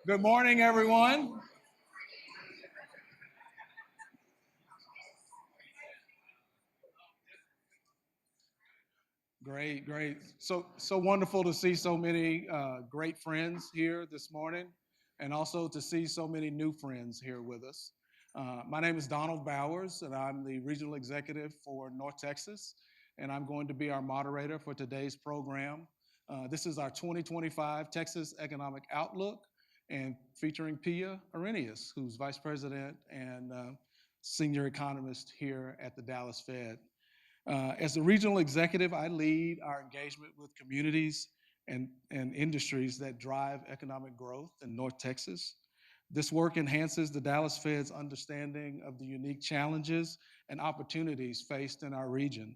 Good morning, everyone. Great, great. So wonderful to see so many great friends here this morning, and also to see so many new friends here with us. My name is Donald Bowers, and I'm the regional executive for North Texas, and I'm going to be our moderator for today's program. This is our 2025 Texas Economic Outlook, and featuring Pia Orrenius, who's vice president and senior economist here at the Dallas Fed. As the regional executive, I lead our engagement with communities and industries that drive economic growth in North Texas. This work enhances the Dallas Fed's understanding of the unique challenges and opportunities faced in our region.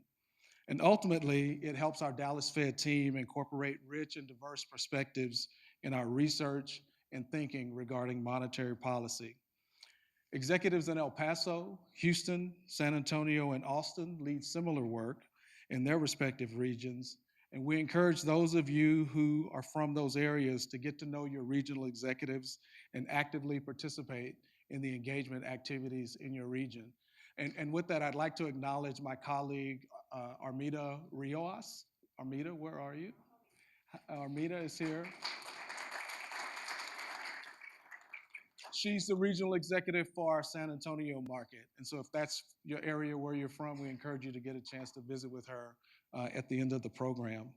And ultimately, it helps our Dallas Fed team incorporate rich and diverse perspectives in our research and thinking regarding monetary policy. Executives in El Paso, Houston, San Antonio, and Austin lead similar work in their respective regions. And we encourage those of you who are from those areas to get to know your regional executives and actively participate in the engagement activities in your region. And with that, I'd like to acknowledge my colleague, Armida Rios. Armida, where are you? Armida is here. She's the regional executive for our San Antonio market. And so if that's your area where you're from, we encourage you to get a chance to visit with her at the end of the program.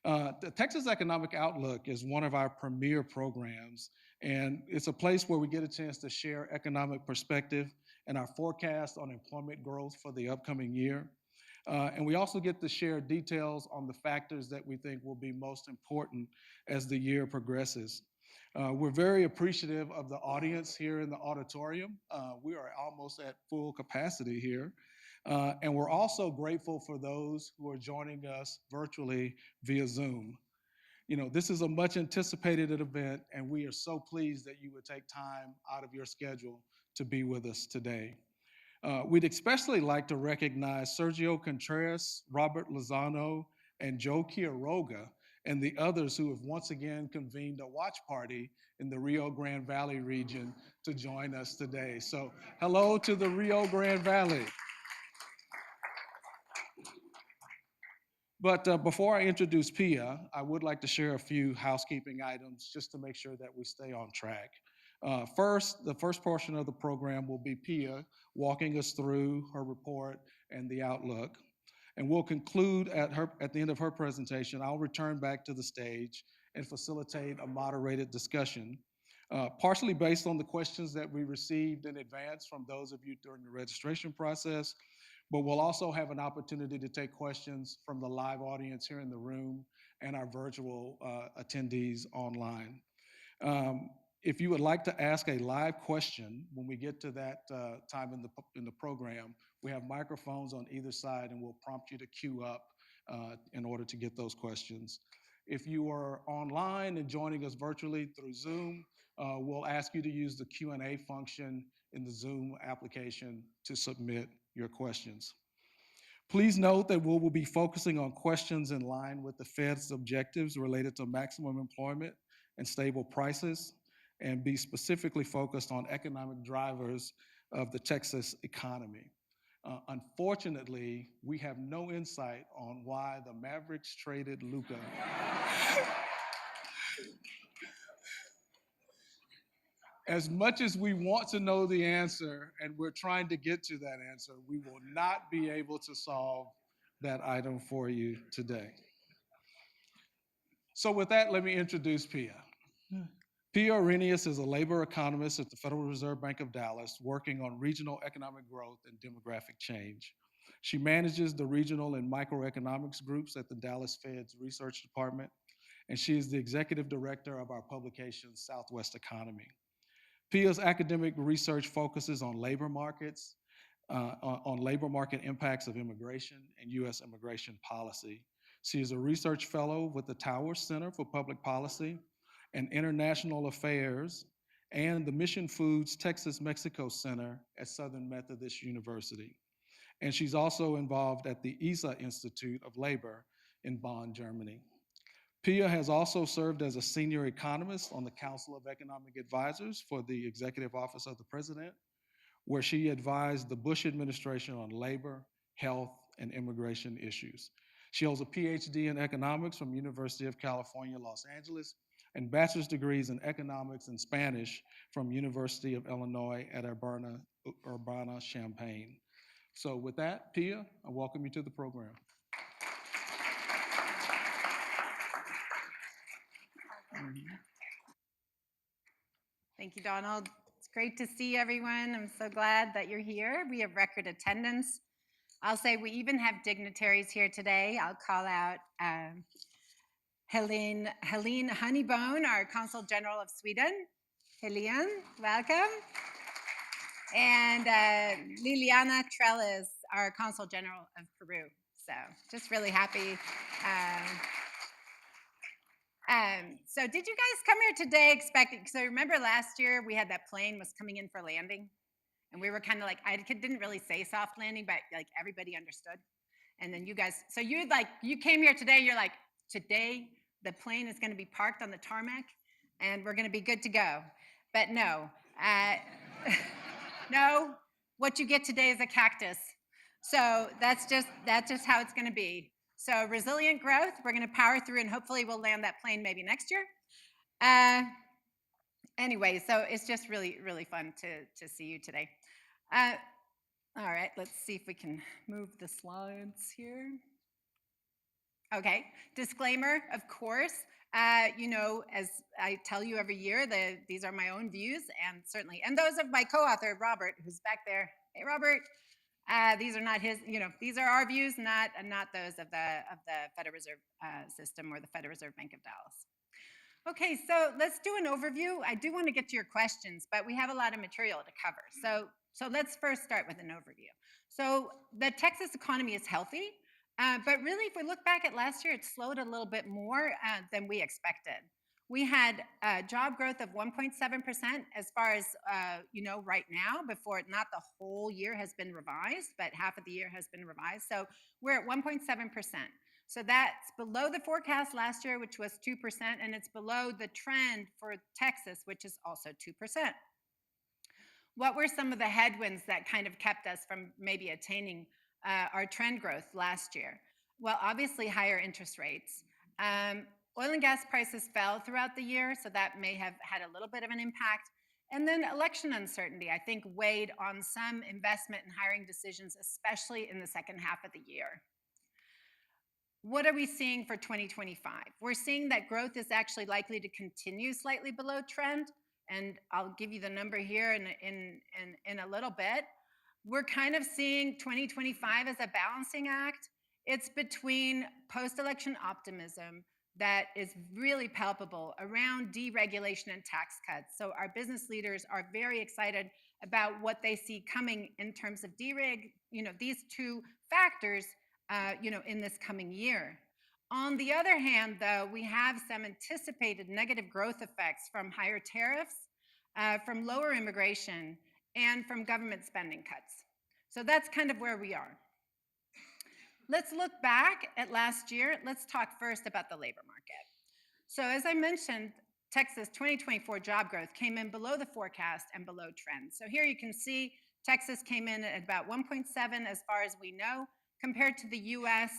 The Texas Economic Outlook is one of our premier programs, and it's a place where we get a chance to share economic perspective and our forecast on employment growth for the upcoming year. And we also get to share details on the factors that we think will be most important as the year progresses. We're very appreciative of the audience here in the auditorium. We are almost at full capacity here. And we're also grateful for those who are joining us virtually via Zoom. You know, this is a much anticipated event, and we are so pleased that you would take time out of your schedule to be with us today. We'd especially like to recognize Sergio Contreras, Robert Lozano, and Joe Quiroga, and the others who have once again convened a watch party in the Rio Grande Valley region to join us today. So, hello to the Rio Grande Valley. But before I introduce Pia, I would like to share a few housekeeping items just to make sure that we stay on track. First, the first portion of the program will be Pia walking us through her report and the outlook. And we'll conclude at the end of her presentation. I'll return back to the stage and facilitate a moderated discussion, partially based on the questions that we received in advance from those of you during the registration process. But we'll also have an opportunity to take questions from the live audience here in the room and our virtual attendees online. If you would like to ask a live question when we get to that time in the program, we have microphones on either side, and we'll prompt you to queue up in order to get those questions. If you are online and joining us virtually through Zoom, we'll ask you to use the Q&A function in the Zoom application to submit your questions. Please note that we will be focusing on questions in line with the Fed's objectives related to maximum employment and stable prices, and be specifically focused on economic drivers of the Texas economy. Unfortunately, we have no insight on why the Mavericks traded Luka. As much as we want to know the answer, and we're trying to get to that answer, we will not be able to solve that item for you today. So with that, let me introduce Pia. Pia Orrenius is a labor economist at the Federal Reserve Bank of Dallas, working on regional economic growth and demographic change. She manages the regional and microeconomics groups at the Dallas Fed's research department, and she is the executive director of our publication, Southwest Economy. Pia's academic research focuses on labor markets, on labor market impacts of immigration and U.S. immigration policy. She is a research fellow with the Tower Center for Public Policy and International Affairs and the Mission Foods Texas-Mexico Center at Southern Methodist University. And she's also involved at the ISA Institute of Labor in Bonn, Germany. Pia has also served as a senior economist on the Council of Economic Advisors for the Executive Office of the President, where she advised the Bush administration on labor, health, and immigration issues. She holds a PhD in economics from University of California, Los Angeles, and bachelor's degrees in economics and Spanish from University of Illinois at Urbana-Champaign. So with that, Pia, I welcome you to the program. Thank you, Donald. It's great to see everyone. I'm so glad that you're here. We have record attendance. I'll say we even have dignitaries here today. I'll call out Helene Honeybone, our Consul General of Sweden. Helene, welcome. And Liliana Trellis, our Consul General of Peru. So just really happy. So did you guys come here today expecting, so remember last year we had that plane was coming in for landing? And we were kind of like, I didn't really say soft landing, but like everybody understood. And then you guys, so you came here today, you're like, today the plane is going to be parked on the tarmac and we're going to be good to go. But no, no, what you get today is a cactus. So that's just how it's going to be. So resilient growth, we're going to power through and hopefully we'll land that plane maybe next year. Anyway, so it's just really, really fun to see you today. All right, let's see if we can move the slides here. Okay, disclaimer, of course. You know, as I tell you every year, these are my own views and certainly, and those of my co-author, Robert, who's back there. Hey, Robert. These are not his, you know, these are our views, not those of the Federal Reserve System or the Federal Reserve Bank of Dallas. Okay, so let's do an overview. I do want to get to your questions, but we have a lot of material to cover. So let's first start with an overview. So the Texas economy is healthy, but really, if we look back at last year, it slowed a little bit more than we expected. We had job growth of 1.7% as far as, you know, right now, before not the whole year has been revised, but half of the year has been revised. So we're at 1.7%. So that's below the forecast last year, which was 2%, and it's below the trend for Texas, which is also 2%. What were some of the headwinds that kind of kept us from maybe attaining our trend growth last year? Well, obviously higher interest rates. Oil and gas prices fell throughout the year, so that may have had a little bit of an impact. And then election uncertainty, I think, weighed on some investment and hiring decisions, especially in the second half of the year. What are we seeing for 2025? We're seeing that growth is actually likely to continue slightly below trend, and I'll give you the number here in a little bit. We're kind of seeing 2025 as a balancing act. It's between post-election optimism that is really palpable around deregulation and tax cuts. So our business leaders are very excited about what they see coming in terms of dereg, you know, these two factors, you know, in this coming year. On the other hand, though, we have some anticipated negative growth effects from higher tariffs, from lower immigration, and from government spending cuts. So that's kind of where we are. Let's look back at last year. Let's talk first about the labor market. So as I mentioned, Texas 2024 job growth came in below the forecast and below trend. So here you can see Texas came in at about 1.7 as far as we know, compared to the US.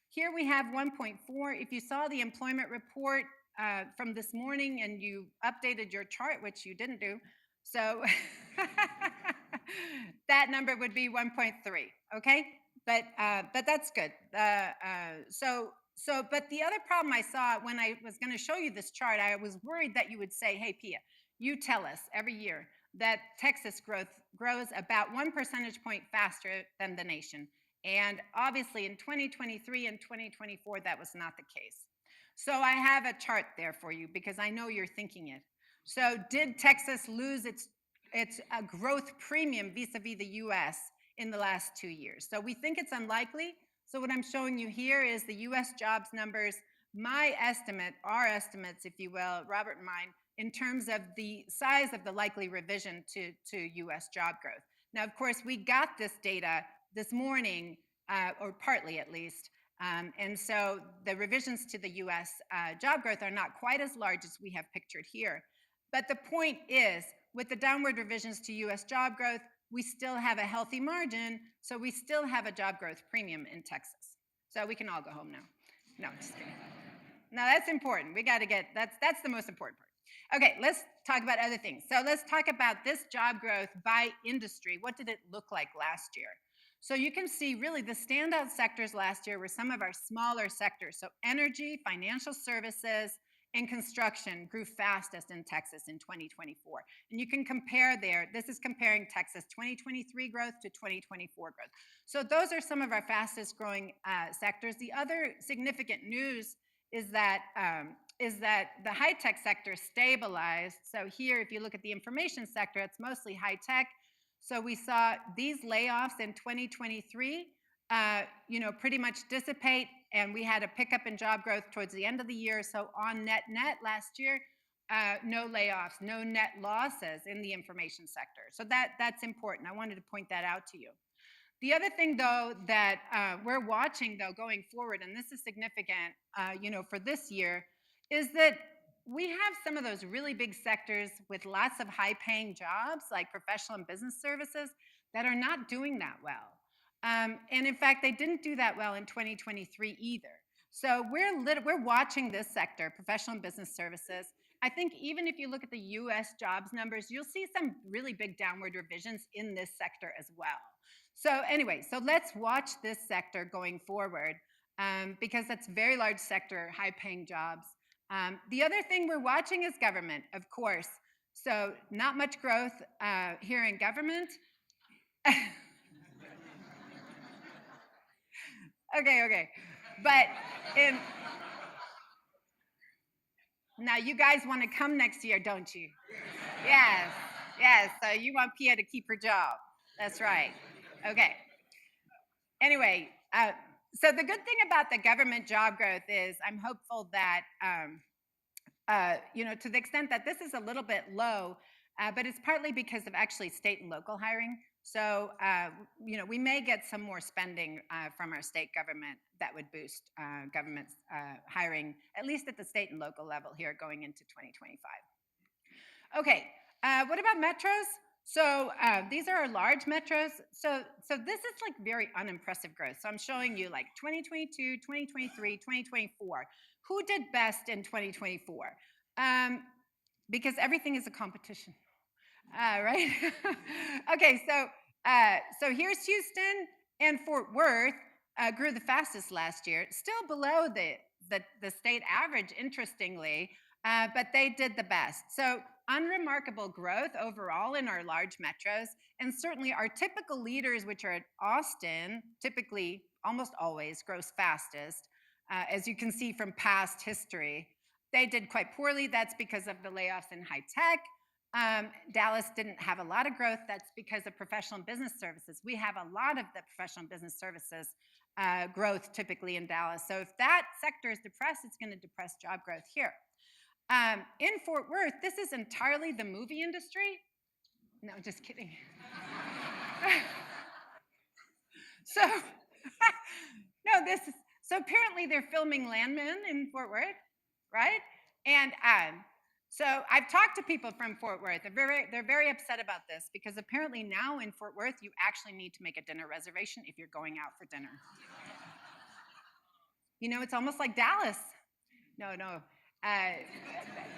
Here we have 1.4. If you saw the employment report from this morning and you updated your chart, which you didn't do, so that number would be 1.3, okay? But that's good. But the other problem I saw when I was going to show you this chart, I was worried that you would say, hey, Pia, you tell us every year that Texas growth grows about 1 percentage point faster than the nation. And obviously in 2023 and 2024, that was not the case. So I have a chart there for you because I know you're thinking it. So did Texas lose its growth premium vis-a-vis the US in the last 2 years? So we think it's unlikely. So what I'm showing you here is the US jobs numbers, my estimate, our estimates, if you will, Robert and mine, in terms of the size of the likely revision to US job growth. Now, of course, we got this data this morning, or partly at least, And so the revisions to the US job growth are not quite as large as we have pictured here. But the point is, with the downward revisions to US job growth, we still have a healthy margin, so we still have a job growth premium in Texas. So we can all go home now. No, just kidding. No, that's important. We got to get that's the most important part. Okay, let's talk about other things. So let's talk about this job growth by industry. What did it look like last year? So you can see really the standout sectors last year were some of our smaller sectors. So energy, financial services, and construction grew fastest in Texas in 2024. And you can compare there. This is comparing Texas 2023 growth to 2024 growth. So those are some of our fastest growing sectors. The other significant news is that the high tech sector stabilized. So here, if you look at the information sector, it's mostly high tech. So we saw these layoffs in 2023, pretty much dissipate, and we had a pickup in job growth towards the end of the year. So on net last year, no layoffs, no net losses in the information sector. So that's important. I wanted to point that out to you. The other thing, though, that we're watching, though, going forward, and this is significant, for this year, is that we have some of those really big sectors with lots of high-paying jobs, like professional and business services, that are not doing that well. And in fact, they didn't do that well in 2023 either. So we're watching this sector, professional and business services. I think even if you look at the U.S. jobs numbers, you'll see some really big downward revisions in this sector as well. So anyway, so let's watch this sector going forward because that's a very large sector, high-paying jobs. The other thing we're watching is government, of course. So not much growth here in government. Okay. But now you guys want to come next year, don't you? Yes. So you want Pia to keep her job. That's right. Okay. Anyway, so the good thing about the government job growth is I'm hopeful that, to the extent that this is a little bit low, but it's partly because of actually state and local hiring. So, we may get some more spending from our state government that would boost government hiring, at least at the state and local level here going into 2025. Okay, what about metros? So these are our large metros. So this is like very unimpressive growth. So I'm showing you like 2022, 2023, 2024. Who did best in 2024? Because everything is a competition, right? Okay, so here's Houston and Fort Worth grew the fastest last year, still below the state average, interestingly, but they did the best. So unremarkable growth overall in our large metros, and certainly our typical leaders, which are at Austin, typically almost always grows fastest, as you can see from past history. They did quite poorly. That's because of the layoffs in high tech. Dallas didn't have a lot of growth. That's because of professional and business services. We have a lot of the professional and business services growth typically in Dallas. So if that sector is depressed, it's going to depress job growth here. In Fort Worth, this is entirely the movie industry. No, just kidding. So, so apparently they're filming Landman in Fort Worth, right? And so I've talked to people from Fort Worth. They're very upset about this because apparently now in Fort Worth, you actually need to make a dinner reservation if you're going out for dinner. It's almost like Dallas. No.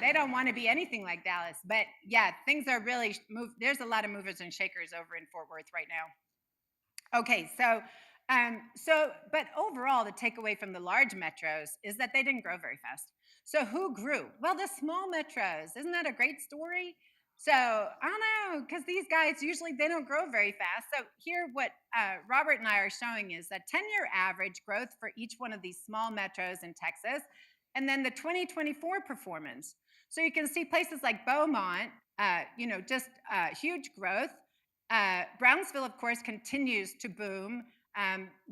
They don't want to be anything like Dallas. But yeah, things are really there's a lot of movers and shakers over in Fort Worth right now. Okay, but overall, the takeaway from the large metros is that they didn't grow very fast. So who grew? Well, the small metros. Isn't that a great story? So I don't know, because these guys usually they don't grow very fast. So here, what Robert and I are showing is that 10-year average growth for each one of these small metros in Texas, and then the 2024 performance. So you can see places like Beaumont, just huge growth. Brownsville, of course, continues to boom.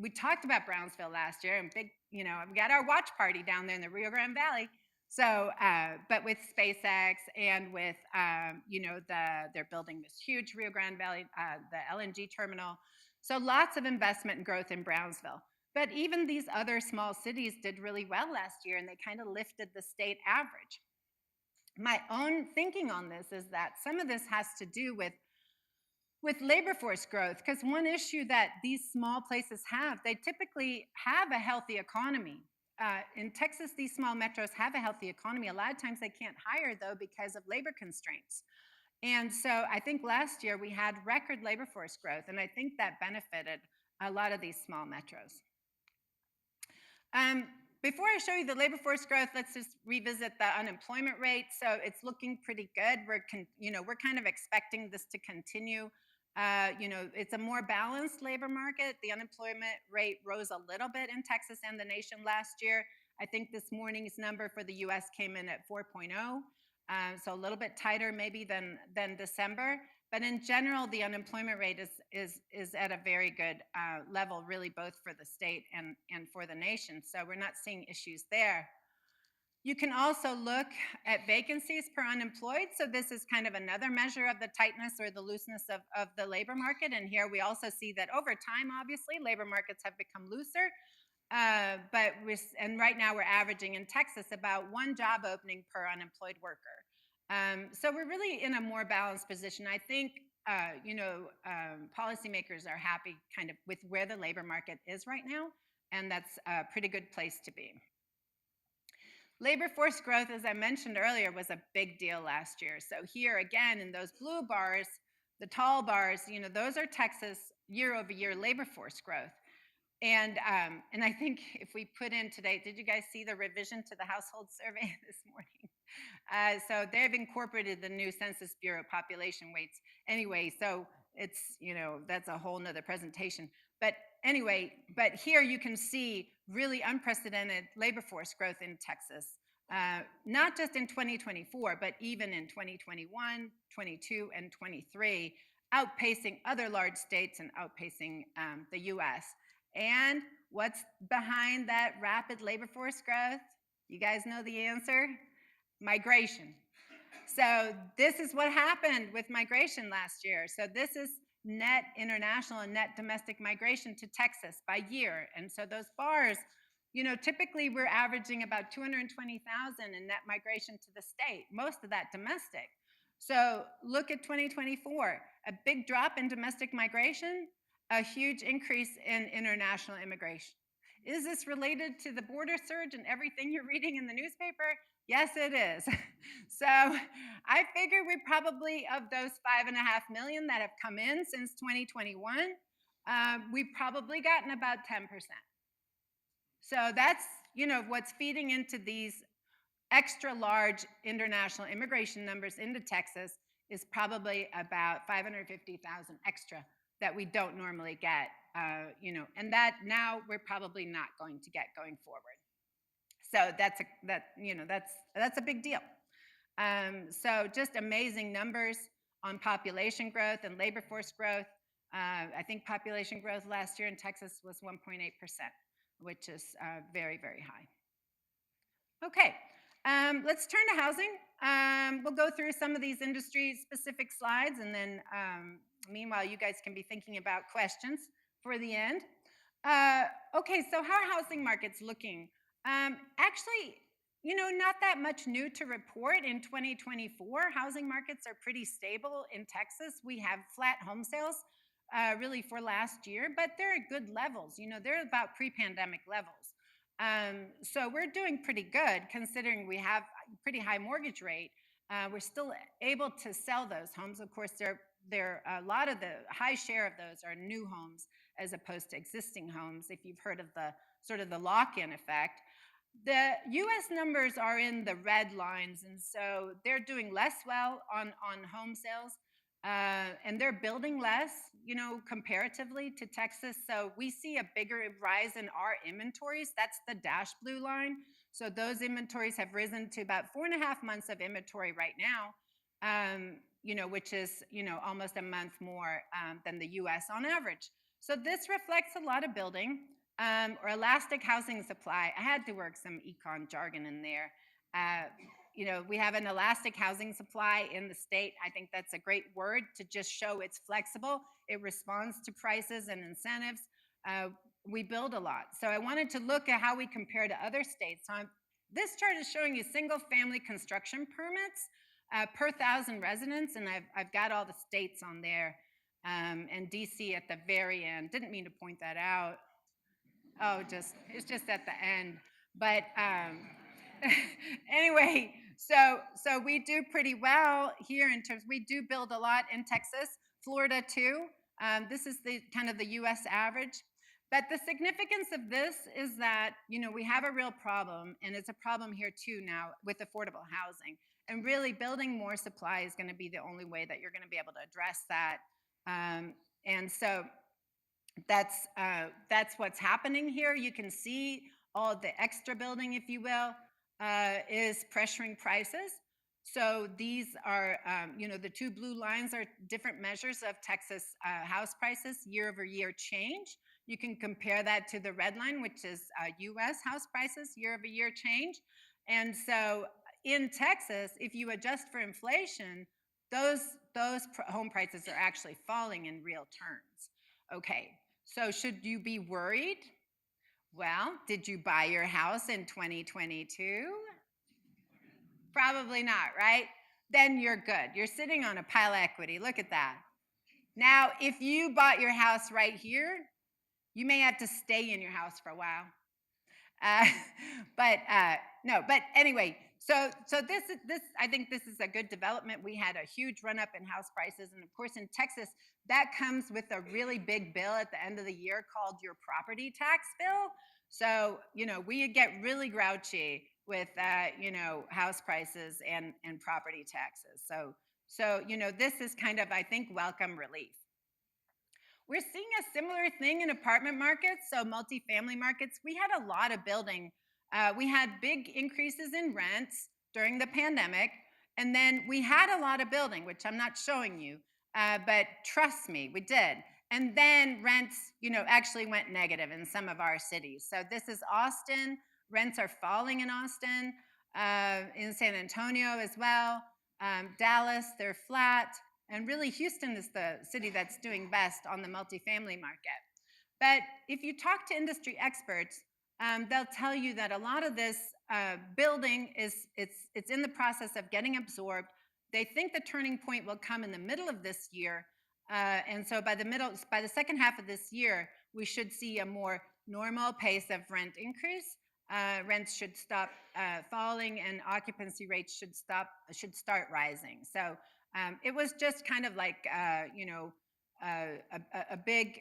We talked about Brownsville last year, and we got our watch party down there in the Rio Grande Valley. So, but with SpaceX and with, they're building this huge Rio Grande Valley, the LNG terminal. So lots of investment and growth in Brownsville. But even these other small cities did really well last year, and they kind of lifted the state average. My own thinking on this is that some of this has to do with labor force growth, because one issue that these small places have, they typically have a healthy economy. In Texas, these small metros have a healthy economy. A lot of times they can't hire, though, because of labor constraints. And so I think last year we had record labor force growth, and I think that benefited a lot of these small metros. Um, before I show you the labor force growth, let's just revisit the unemployment rate. So it's looking pretty good. We're kind of expecting this to continue. It's a more balanced labor market. The unemployment rate rose a little bit in Texas and the nation last year. I think this morning's number for the U.S. came in at 4.0, so a little bit tighter maybe than December. But in general, the unemployment rate is at a very good level, really, both for the state and for the nation. So we're not seeing issues there. You can also look at vacancies per unemployed. So this is kind of another measure of the tightness or the looseness of the labor market. And here we also see that over time, obviously, labor markets have become looser. And right now we're averaging in Texas about one job opening per unemployed worker. So we're really in a more balanced position. I think policymakers are happy kind of with where the labor market is right now, and that's a pretty good place to be. Labor force growth, as I mentioned earlier, was a big deal last year. So here again, in those blue bars, the tall bars, those are Texas year-over-year labor force growth. And I think if we put in today, did you guys see the revision to the household survey this morning? So they've incorporated the new Census Bureau population weights. Anyway, so it's, that's a whole nother presentation. But anyway, but here you can see really unprecedented labor force growth in Texas, not just in 2024, but even in 2021, 22, and 23, outpacing other large states and outpacing the US. And what's behind that rapid labor force growth? You guys know the answer? Migration. So this is what happened with migration last year. So this is net international and net domestic migration to Texas by year. And so those bars, typically we're averaging about 220,000 in net migration to the state, most of that domestic. So look at 2024, a big drop in domestic migration, a huge increase in international immigration. Is this related to the border surge and everything you're reading in the newspaper? Yes, it is. So I figure we probably, of those 5.5 million that have come in since 2021, we've probably gotten about 10%. So that's, what's feeding into these extra large international immigration numbers into Texas is probably about 550,000 extra that we don't normally get, and that now we're probably not going to get going forward. So that's a big deal. So just amazing numbers on population growth and labor force growth. I think population growth last year in Texas was 1.8%, which is very, very high. Okay, let's turn to housing. We'll go through some of these industry-specific slides, and then meanwhile, you guys can be thinking about questions for the end. Okay, so how are housing markets looking? Actually, not that much new to report in 2024. Housing markets are pretty stable in Texas. We have flat home sales really for last year, but they're at good levels. They're about pre-pandemic levels. So we're doing pretty good considering we have a pretty high mortgage rate. We're still able to sell those homes. Of course, a lot of the high share of those are new homes as opposed to existing homes, if you've heard of the sort of the lock-in effect. The US numbers are in the red lines, and so they're doing less well on home sales, and they're building less, comparatively to Texas. So we see a bigger rise in our inventories. That's the dashed blue line. So those inventories have risen to about 4.5 months of inventory right now, which is, almost a month more than the US on average. So this reflects a lot of building. Or elastic housing supply. I had to work some econ jargon in there. We have an elastic housing supply in the state. I think that's a great word to just show it's flexible. It responds to prices and incentives. we build a lot. So I wanted to look at how we compare to other states. So this chart is showing you single family construction permits per 1,000 residents, and I've got all the states on there, and DC at the very end. Didn't mean to point that out. Oh, it's just at the end. But anyway, so we do pretty well here in terms. We do build a lot in Texas, Florida too. This is the kind of the U.S. average. But the significance of this is that we have a real problem, and it's a problem here too now with affordable housing. And really, building more supply is going to be the only way that you're going to be able to address that. And so that's what's happening here. You can see all the extra building, if you will, is pressuring prices. So these are, the two blue lines are different measures of Texas house prices year-over-year change. You can compare that to the red line, which is U.S. house prices year-over-year change. And so in Texas, if you adjust for inflation, those home prices are actually falling in real terms. Okay, so should you be worried? Well, did you buy your house in 2022? Probably not, right? Then you're good. You're sitting on a pile of equity. Look at that. Now, if you bought your house right here, you may have to stay in your house for a while. But anyway, so this I think this is a good development. We had a huge run up in house prices, and of course in Texas that comes with a really big bill at the end of the year called your property tax bill. So we get really grouchy with house prices and property taxes. So this is kind of, I think, welcome relief. We're seeing a similar thing in apartment markets, so multifamily markets. We had a lot of building. We had big increases in rents during the pandemic, and then we had a lot of building, which I'm not showing you, but trust me, we did. And then rents, actually went negative in some of our cities. So this is Austin. Rents are falling in Austin, in San Antonio as well. Dallas, they're flat. And really, Houston is the city that's doing best on the multifamily market. But if you talk to industry experts, they'll tell you that a lot of this building it's in the process of getting absorbed. They think the turning point will come in the middle of this year, and so by the second half of this year, we should see a more normal pace of rent increase. Rents should stop falling, and occupancy rates should start rising. So it was just kind of like a big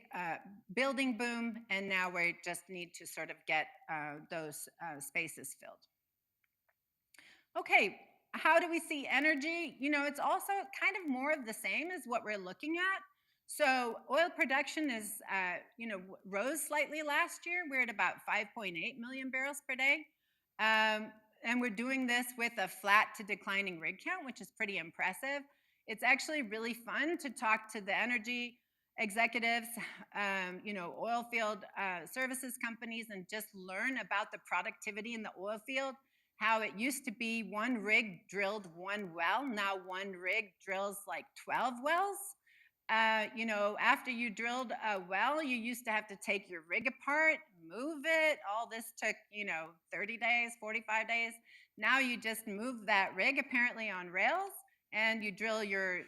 building boom, and now we just need to sort of get those spaces filled. Okay, how do we see energy? It's also kind of more of the same as what we're looking at. So oil production is, rose slightly last year. We're at about 5.8 million barrels per day. And we're doing this with a flat to declining rig count, which is pretty impressive. It's actually really fun to talk to the energy executives, oil field services companies, and just learn about the productivity in the oil field. How it used to be one rig drilled one well. Now one rig drills like 12 wells. After you drilled a well, you used to have to take your rig apart, move it. All this took, 30 days, 45 days. Now you just move that rig apparently on rails, and you drill your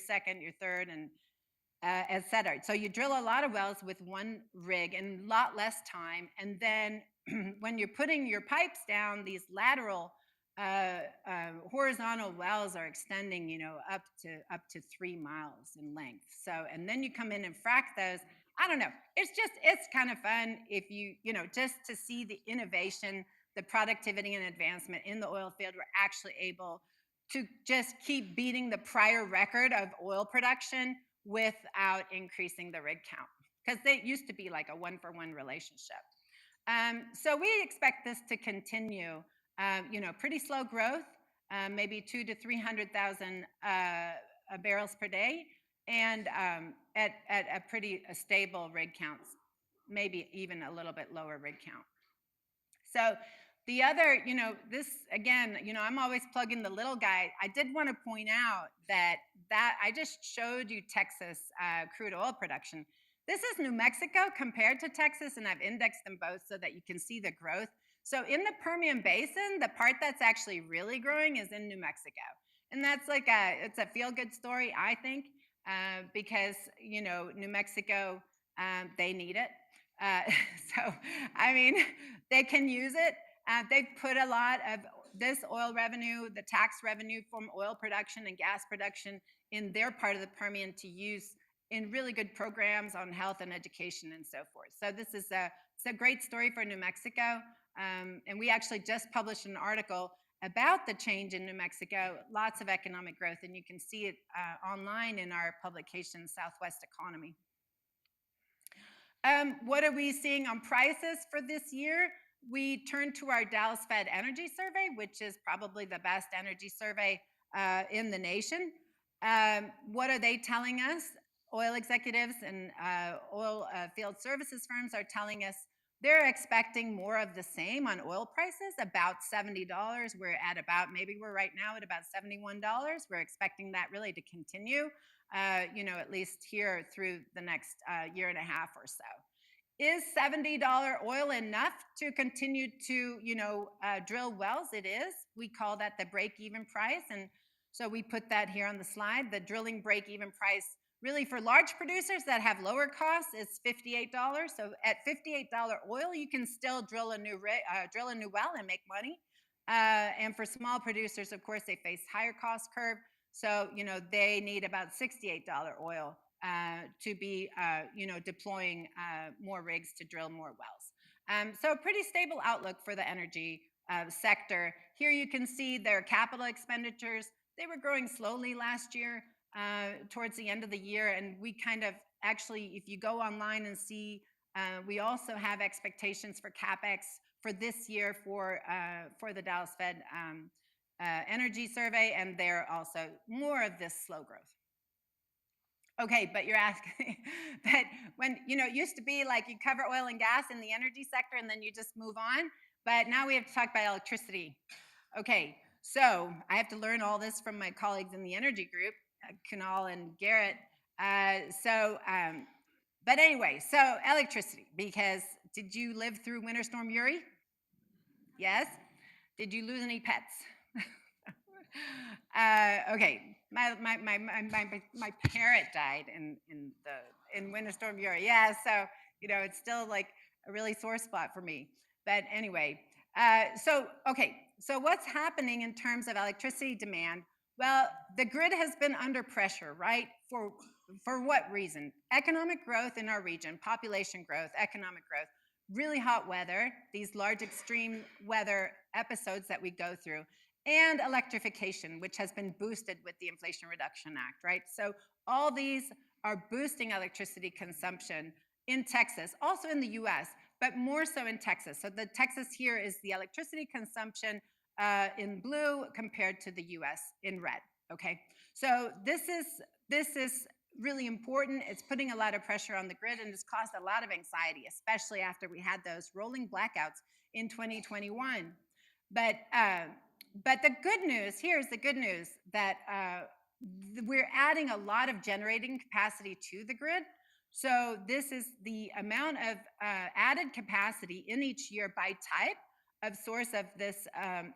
second, your third, and et cetera. So you drill a lot of wells with one rig and a lot less time. And then when you're putting your pipes down, these lateral horizontal wells are extending, up to 3 miles in length. So, and then you come in and frack those. I don't know. It's kind of fun if you just to see the innovation, the productivity and advancement in the oil field. We're actually able to just keep beating the prior record of oil production without increasing the rig count, because they used to be like a 1-for-1 relationship. So we expect this to continue. Pretty slow growth, maybe 200,000 to 300,000 barrels per day, and at a pretty stable rig counts, maybe even a little bit lower rig count. So the other, this again, I'm always plugging the little guy. I did want to point out that I just showed you Texas crude oil production. This is New Mexico compared to Texas, and I've indexed them both so that you can see the growth. So in the Permian Basin, the part that's actually really growing is in New Mexico. And that's like it's a feel-good story, I think, because, New Mexico, they need it. Uh, so, I mean, they can use it. They've put a lot of this oil revenue, the tax revenue from oil production and gas production in their part of the Permian to use in really good programs on health and education and so forth. So this is it's a great story for New Mexico. And we actually just published an article about the change in New Mexico, lots of economic growth, and you can see it online in our publication, Southwest Economy. What are we seeing on prices for this year? We turn to our Dallas Fed Energy Survey, which is probably the best energy survey in the nation. What are they telling us? Oil executives and oil field services firms are telling us they're expecting more of the same on oil prices, about $70. We're at about, maybe we're right now at about $71. We're expecting that really to continue, at least here through the next year and a half or so. Is $70 oil enough to continue to, drill wells? It is. We call that the break-even price. And so we put that here on the slide. The drilling break-even price really for large producers that have lower costs is $58. So at $58 oil, you can still drill a new well and make money. And for small producers, of course, they face higher cost curve. So, they need about $68 oil to be, deploying more rigs to drill more wells. So pretty stable outlook for the energy sector. Here you can see their capital expenditures. They were growing slowly last year towards the end of the year. And we kind of actually, if you go online and see, we also have expectations for CapEx for this year for the Dallas Fed Energy Survey, and they're also more of this slow growth. Okay, but you're asking, but when, it used to be like you cover oil and gas in the energy sector and then you just move on, but now we have to talk about electricity. Okay, so I have to learn all this from my colleagues in the energy group, Kunal and Garrett. But anyway, so electricity, because did you live through Winter Storm Uri? Yes? Did you lose any pets? Okay, my parrot died in Winter Storm Uri. Yeah, so it's still like a really sore spot for me. But anyway, so what's happening in terms of electricity demand? Well, the grid has been under pressure, right? For what reason? Economic growth in our region, population growth, economic growth, really hot weather, these large extreme weather episodes that we go through, and electrification, which has been boosted with the Inflation Reduction Act, right? So all these are boosting electricity consumption in Texas, also in the US, but more so in Texas. So the Texas here is the electricity consumption in blue compared to the US in red, okay? So this is really important. It's putting a lot of pressure on the grid and has caused a lot of anxiety, especially after we had those rolling blackouts in 2021. But the good news, here's the good news, that we're adding a lot of generating capacity to the grid. So this is the amount of added capacity in each year by type of source of this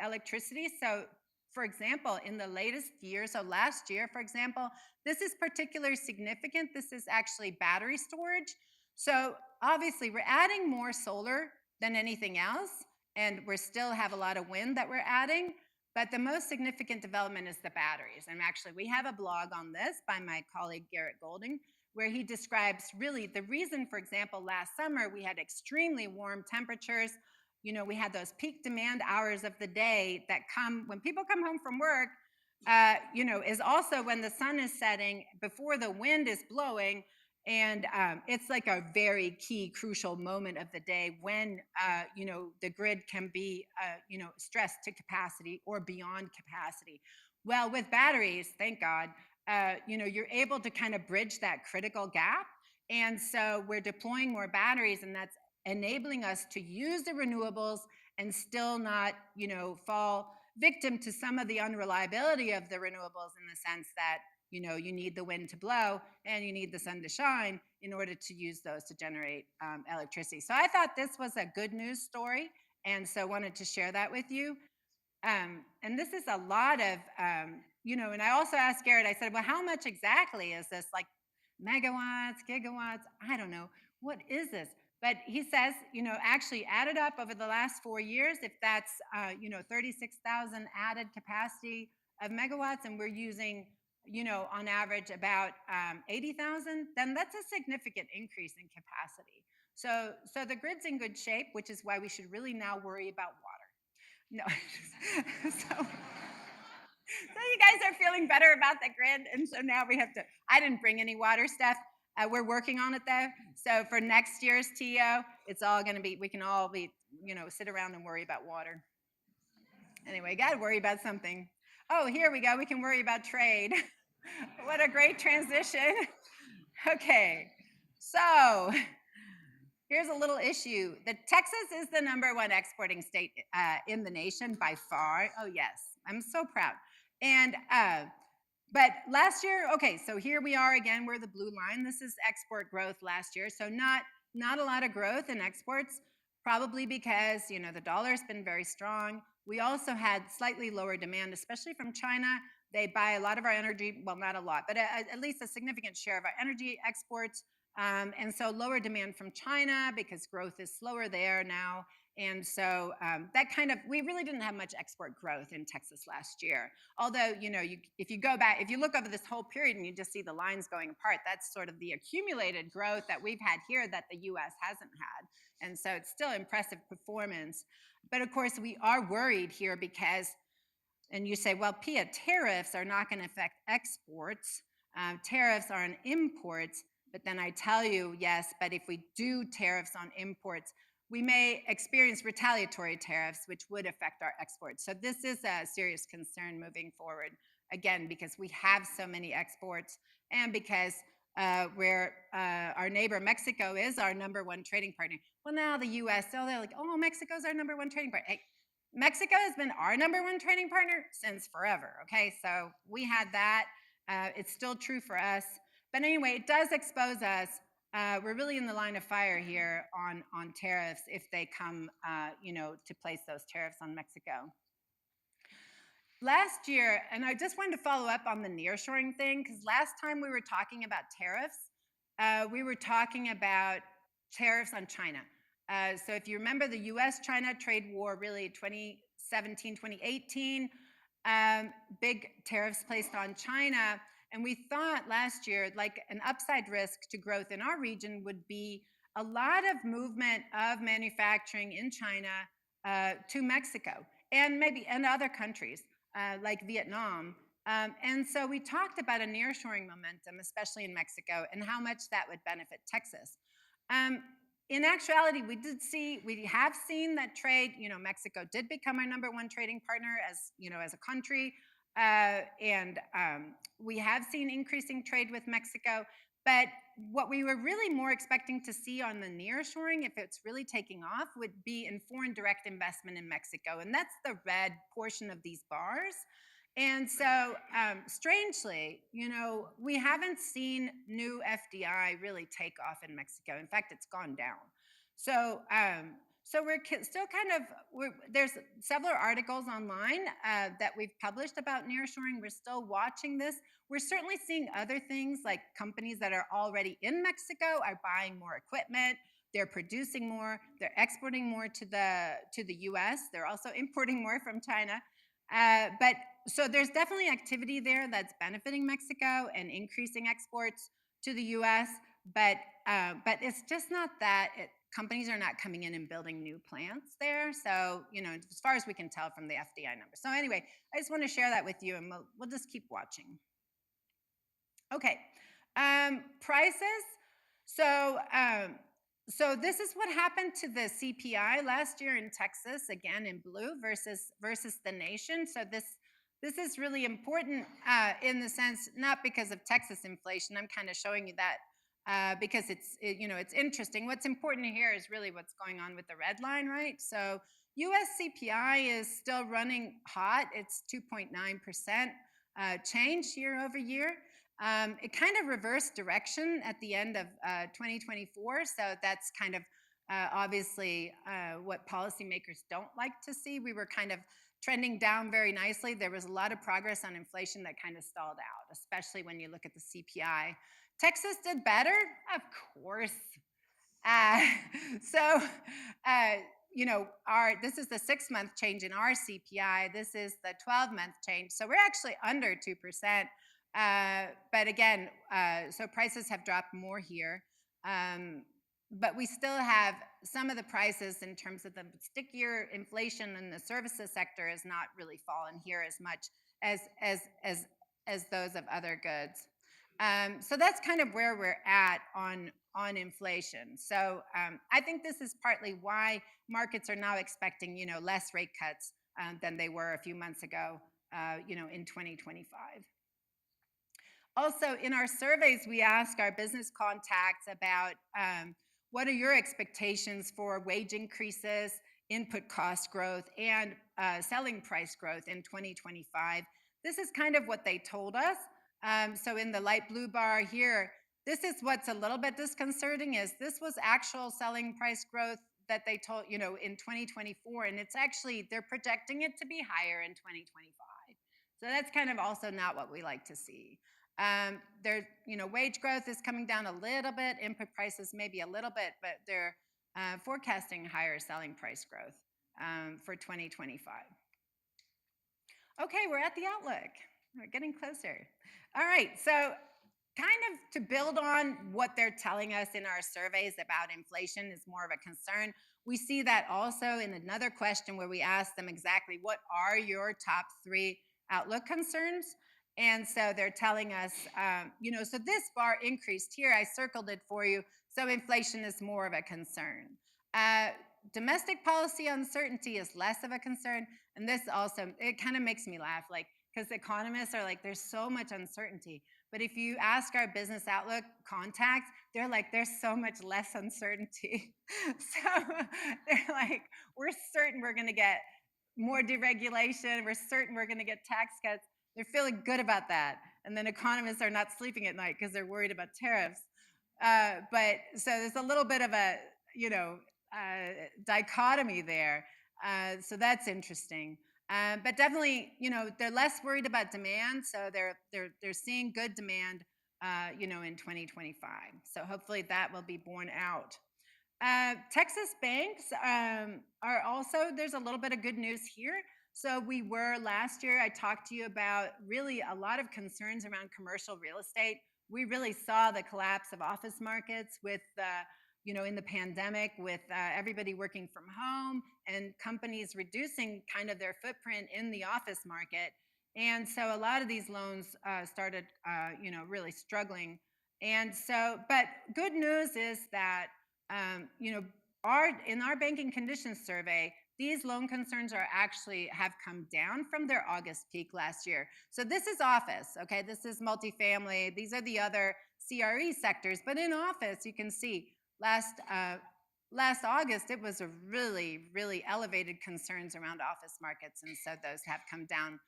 electricity. So for example, in the latest year, so last year, for example, this is particularly significant. This is actually battery storage. So obviously we're adding more solar than anything else, and we still have a lot of wind that we're adding. But the most significant development is the batteries. And actually, we have a blog on this by my colleague Garrett Golding, where he describes really the reason, for example, last summer we had extremely warm temperatures. We had those peak demand hours of the day that come when people come home from work, is also when the sun is setting before the wind is blowing. And it's like a very key, crucial moment of the day when, the grid can be, stressed to capacity or beyond capacity. Well, with batteries, thank God, you're able to kind of bridge that critical gap. And so we're deploying more batteries, and that's enabling us to use the renewables and still not, fall victim to some of the unreliability of the renewables, in the sense that, you need the wind to blow and you need the sun to shine in order to use those to generate electricity. So I thought this was a good news story, and so wanted to share that with you. And this is a lot of, and I also asked Garrett, I said, well, how much exactly is this? Like megawatts, gigawatts? I don't know. What is this? But he says, actually added up over the last 4 years, if that's, 36,000 added capacity of megawatts, and we're using, on average about 80,000, then that's a significant increase in capacity. So the grid's in good shape, which is why we should really now worry about water. No. So you guys are feeling better about the grid, and so now we have to. I didn't bring any water stuff. We're working on it though. So for next year's TO, it's all going to be. We can all be, sit around and worry about water. Anyway, got to worry about something. Oh, here we go. We can worry about trade. What a great transition. Okay, so here's a little issue. Texas is the #1 exporting state in the nation by far. Oh yes, I'm so proud. And but last year, okay, so here we are again. We're the blue line. This is export growth last year. So not a lot of growth in exports, probably because the dollar's been very strong. We also had slightly lower demand, especially from China. They buy a lot of our energy. Well, not a lot, but at least a significant share of our energy exports. And so lower demand from China because growth is slower there now. And so that we really didn't have much export growth in Texas last year. Although, if you go back, if you look over this whole period and you just see the lines going apart, that's sort of the accumulated growth that we've had here that the US hasn't had. And so it's still impressive performance. But of course, we are worried here because, and you say, well, Pia, tariffs are not going to affect exports. Tariffs are on imports. But then I tell you, yes, but if we do tariffs on imports, we may experience retaliatory tariffs, which would affect our exports. So this is a serious concern moving forward, again, because we have so many exports and because our neighbor Mexico is our #1 trading partner. Well, now the US, so they're like, oh, Mexico's our #1 trading partner. Hey, Mexico has been our #1 trading partner since forever, okay? So we had that. It's still true for us. But anyway, it does expose us. We're really in the line of fire here on tariffs if they come, to place those tariffs on Mexico. Last year, and I just wanted to follow up on the nearshoring thing, because last time we were talking about tariffs, we were talking about tariffs on China. So if you remember the US-China trade war, really 2017, 2018, big tariffs placed on China. And we thought last year, like an upside risk to growth in our region would be a lot of movement of manufacturing in China to Mexico and maybe and other countries like Vietnam. And so we talked about a nearshoring momentum, especially in Mexico, and how much that would benefit Texas. In actuality, we have seen that trade. Mexico did become our #1 trading partner as a country. And we have seen increasing trade with Mexico. But what we were really more expecting to see on the nearshoring, if it's really taking off, would be in foreign direct investment in Mexico. And that's the red portion of these bars. And so, strangely, we haven't seen new FDI really take off in Mexico. In fact, it's gone down. So, we're still there's several articles online that we've published about nearshoring. We're still watching this. We're certainly seeing other things like companies that are already in Mexico are buying more equipment. They're producing more. They're exporting more to the US. They're also importing more from China. But so there's definitely activity there that's benefiting Mexico and increasing exports to the US. But it's just not that companies are not coming in and building new plants there. So, as far as we can tell from the FDI numbers. So anyway, I just want to share that with you, and we'll just keep watching. Okay, prices. So this is what happened to the CPI last year in Texas, again in blue versus the nation. So this is really important in the sense, not because of Texas inflation. I'm kind of showing you that because it's interesting. What's important here is really what's going on with the red line, right? So US CPI is still running hot. It's 2.9% change year over year. It kind of reversed direction at the end of 2024. So that's kind of obviously what policymakers don't like to see. We were kind of trending down very nicely. There was a lot of progress on inflation that kind of stalled out, especially when you look at the CPI. Texas did better, of course. Uh, so, uh, this is the 6-month change in our CPI. This is the 12-month change. So we're actually under 2%. But again, so prices have dropped more here. But we still have some of the prices in terms of the stickier inflation in the services sector has not really fallen here as much as those of other goods. So that's kind of where we're at on inflation. So I think this is partly why markets are now expecting less rate cuts than they were a few months ago in 2025. Also, in our surveys, we ask our business contacts about what are your expectations for wage increases, input cost growth, and selling price growth in 2025. This is kind of what they told us. So in the light blue bar here, this is what's a little bit disconcerting is this was actual selling price growth that they told, in 2024, and it's actually, they're projecting it to be higher in 2025. So that's kind of also not what we like to see. Wage growth is coming down a little bit, input prices maybe a little bit, but they're forecasting higher selling price growth for 2025. Okay, we're at the outlook. We're getting closer. All right, so kind of to build on what they're telling us in our surveys about inflation is more of a concern. We see that also in another question where we ask them exactly what are your top 3 outlook concerns. And so they're telling us, so this bar increased here. I circled it for you. So inflation is more of a concern. Domestic policy uncertainty is less of a concern. And this also, it kind of makes me laugh, like, because economists are like, there's so much uncertainty. But if you ask our business outlook contacts, they're like, there's so much less uncertainty. So they're like, we're certain we're going to get more deregulation. We're certain we're going to get tax cuts. They're feeling good about that. And then economists are not sleeping at night because they're worried about tariffs. But so there's a little bit of a, dichotomy there. So that's interesting. But definitely, they're less worried about demand. So they're seeing good demand, in 2025. So hopefully that will be borne out. Texas banks are also, there's a little bit of good news here. So we were last year, I talked to you about really a lot of concerns around commercial real estate. We really saw the collapse of office markets with, in the pandemic with everybody working from home and companies reducing kind of their footprint in the office market. And so a lot of these loans started, really struggling. And so, but good news is that, in our banking conditions survey, these loan concerns have come down from their August peak last year. So this is office, okay? This is multifamily. These are the other CRE sectors. But in office, you can see last August, it was a really, really elevated concerns around office markets. And so those have come down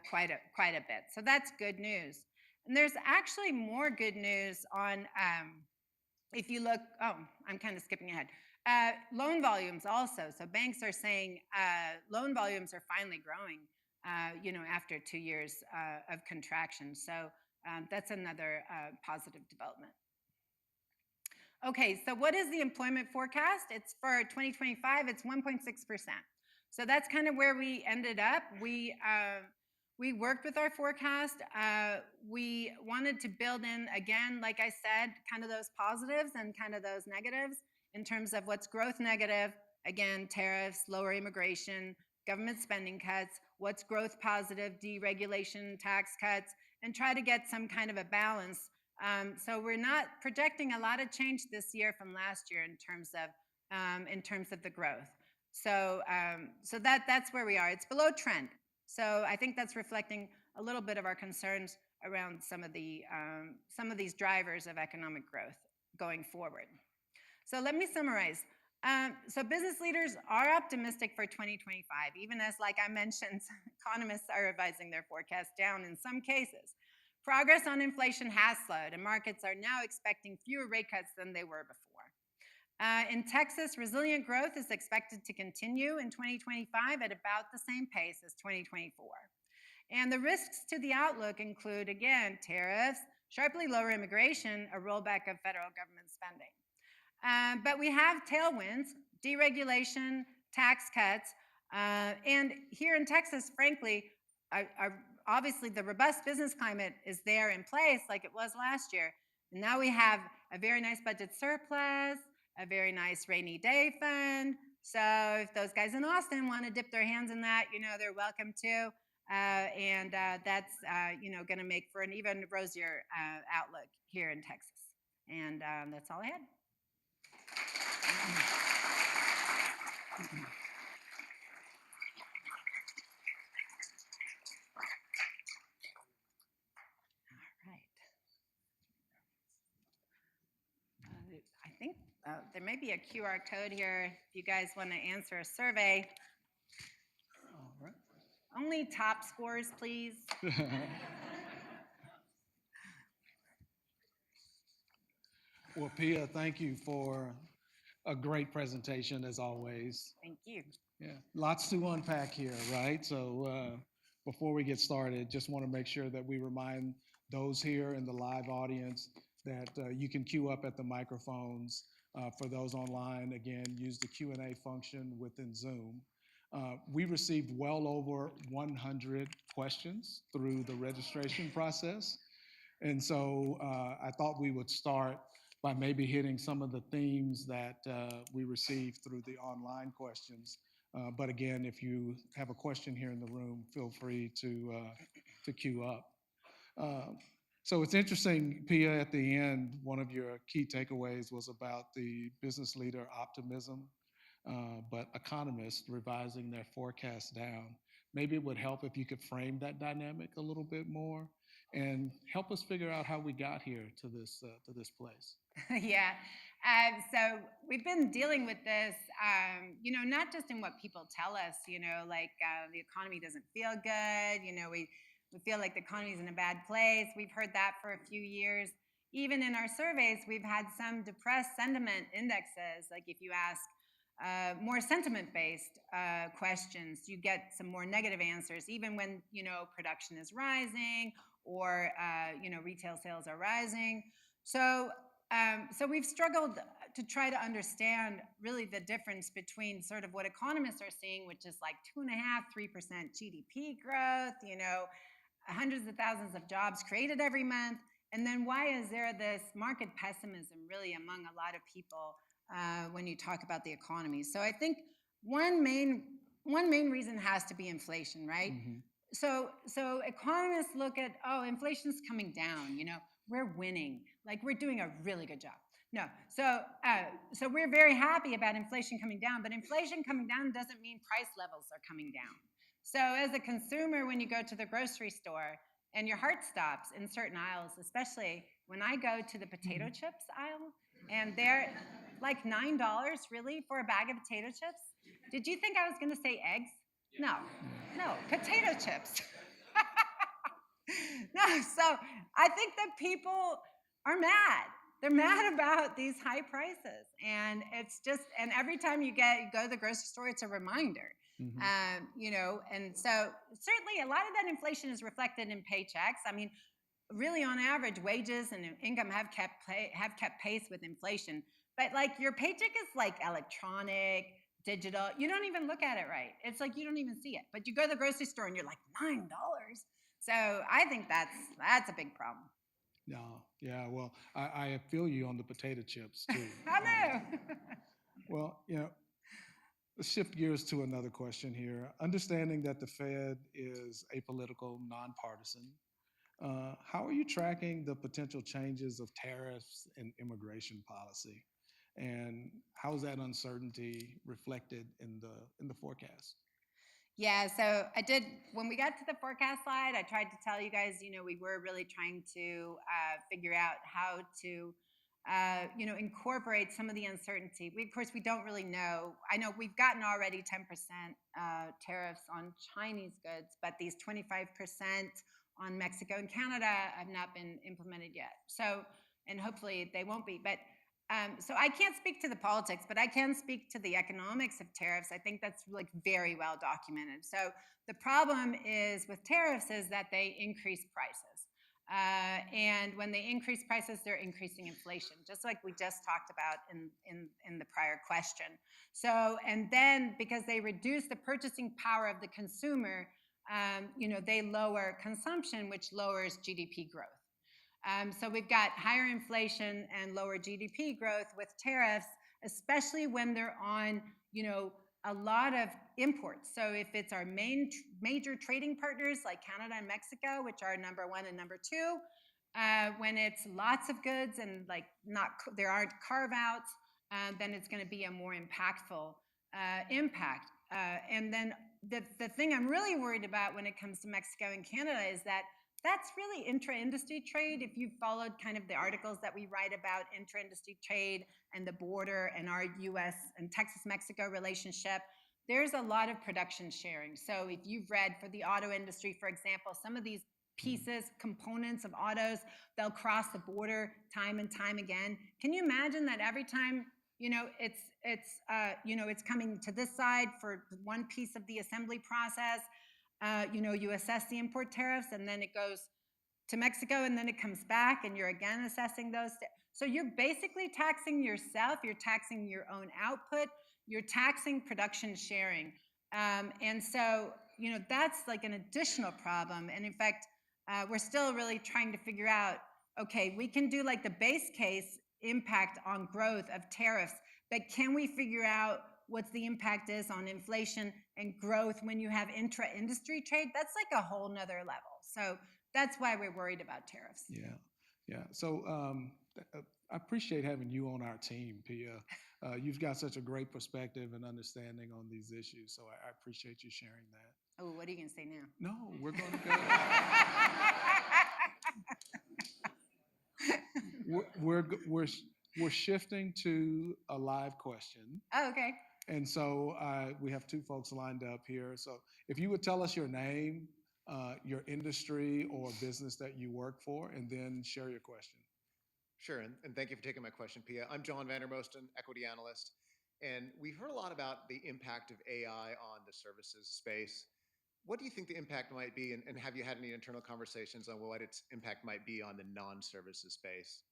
quite a bit. So that's good news. And there's actually more good news on, if you look, I'm kind of skipping ahead. Loan volumes also. So banks are saying loan volumes are finally growing, after 2 years of contraction. So that's another positive development. Okay, so what is the employment forecast? It's for 2025, it's 1.6%. So that's kind of where we ended up. We worked with our forecast. We wanted to build in, again, like I said, kind of those positives and kind of those negatives in terms of what's growth negative, again, tariffs, lower immigration, government spending cuts, what's growth positive, deregulation, tax cuts, and try to get some kind of a balance. So we're not projecting a lot of change this year from last year in terms of the growth. So that's where we are. It's below trend. So I think that's reflecting a little bit of our concerns around some of these drivers of economic growth going forward. So let me summarize. So business leaders are optimistic for 2025, even as, like I mentioned, economists are revising their forecast down in some cases. Progress on inflation has slowed, and markets are now expecting fewer rate cuts than they were before. In Texas, resilient growth is expected to continue in 2025 at about the same pace as 2024. And the risks to the outlook include, again, tariffs, sharply lower immigration, a rollback of federal government spending. But we have tailwinds, deregulation, tax cuts, and here in Texas, frankly, obviously the robust business climate is there in place like it was last year. And now we have a very nice budget surplus, a very nice rainy day fund. So if those guys in Austin want to dip their hands in that, they're welcome to. That's going to make for an even rosier outlook here in Texas. And that's all I had. All right. I think there may be a QR code here if you guys want to answer a survey. All right. Only top scores, please. Well, Pia, thank you for a great presentation as always. Thank you. Yeah, lots to unpack here, right? So before we get started, just want to make sure that we remind those here in the live audience that you can queue up at the microphones. For those online, again, use the Q&A function within Zoom. We received well over 100 questions through the registration process. And so I thought we would start by maybe hitting some of the themes that we received through the online questions. But again, if you have a question here in the room, feel free to queue up. So it's interesting, Pia, at the end, one of your key takeaways was about the business leader optimism, but economists revising their forecast down. Maybe it would help if you could frame that dynamic a little bit more and help us figure out how we got here to this place. Yeah. So we've been dealing with this, not just in what people tell us, like the economy doesn't feel good, we feel like the economy's in a bad place. We've heard that for a few years. Even in our surveys, we've had some depressed sentiment indexes. Like if you ask more sentiment-based questions, you get some more negative answers, even when, production is rising or, retail sales are rising. So we've struggled to try to understand really the difference between sort of what economists are seeing, which is like 2.5–3% GDP growth, hundreds of thousands of jobs created every month, and then why is there this market pessimism really among a lot of people when you talk about the economy? So I think one main reason has to be inflation, right? Mm-hmm. So economists look at, inflation's coming down, we're winning, like we're doing a really good job. No, so we're very happy about inflation coming down, but inflation coming down doesn't mean price levels are coming down. So as a consumer, when you go to the grocery store and your heart stops in certain aisles, especially when I go to the potato chips aisle, and they're like $9 really for a bag of potato chips. Did you think I was going to say eggs? No, potato chips. No, so I think that people are mad. They're mad about these high prices, and it's just, and every time you go to the grocery store, it's a reminder. Mm-hmm. And so certainly a lot of that inflation is reflected in paychecks. I mean, really on average, wages and income have kept pace with inflation. But like your paycheck is like electronic, digital. You don't even look at it right. It's like you don't even see it. But you go to the grocery store and you're like $9. So I think that's a big problem. No, yeah. Well, I feel you on the potato chips too. I know. Well, let's shift gears to another question here. Understanding that the Fed is apolitical, nonpartisan, how are you tracking the potential changes of tariffs and immigration policy? And how is that uncertainty reflected in the forecast? Yeah, so I did, when we got to the forecast slide, I tried to tell you guys, we were really trying to figure out how to, incorporate some of the uncertainty. Of course, we don't really know. I know we've gotten already 10% tariffs on Chinese goods, but these 25% on Mexico and Canada have not been implemented yet. So, and hopefully they won't be. But so I can't speak to the politics, but I can speak to the economics of tariffs. I think that's like very well documented. So the problem is with tariffs is that they increase prices. And when they increase prices, they're increasing inflation, just like we just talked about in the prior question. So, and then because they reduce the purchasing power of the consumer, they lower consumption, which lowers GDP growth. So we've got higher inflation and lower GDP growth with tariffs, especially when they're on, a lot of imports. So if it's our major trading partners like Canada and Mexico, which are number one and number two, when it's lots of goods and like there aren't carve outs, then it's going to be a more impactful impact. And then the thing I'm really worried about when it comes to Mexico and Canada is that that's really intra-industry trade. If you've followed kind of the articles that we write about intra-industry trade and the border and our U.S. and Texas-Mexico relationship, there's a lot of production sharing. So if you've read for the auto industry, for example, some of these pieces, components of autos, they'll cross the border time and time again. Can you imagine that every time it's coming to this side for one piece of the assembly process? You assess the import tariffs and then it goes to Mexico and then it comes back and you're again assessing those. So you're basically taxing yourself, you're taxing your own output, you're taxing production sharing. And so, that's like an additional problem. And in fact, we're still really trying to figure out, okay, we can do like the base case impact on growth of tariffs, but can we figure out what the impact is on inflation and growth when you have intra-industry trade? That's like a whole nother level. So that's why we're worried about tariffs. Yeah. So I appreciate having you on our team, Pia. You've got such a great perspective and understanding on these issues. So I appreciate you sharing that. Oh, what are you going to say now? No, we're going to go. We're shifting to a live question. Oh, okay. And so we have two folks lined up here. So if you would tell us your name, your industry or business that you work for, and then share your question. Sure, and thank you for taking my question, Pia. I'm John Vandermosten, equity analyst, and we've heard a lot about the impact of AI on the services space. What do you think the impact might be, and have you had any internal conversations on what its impact might be on the non-services space?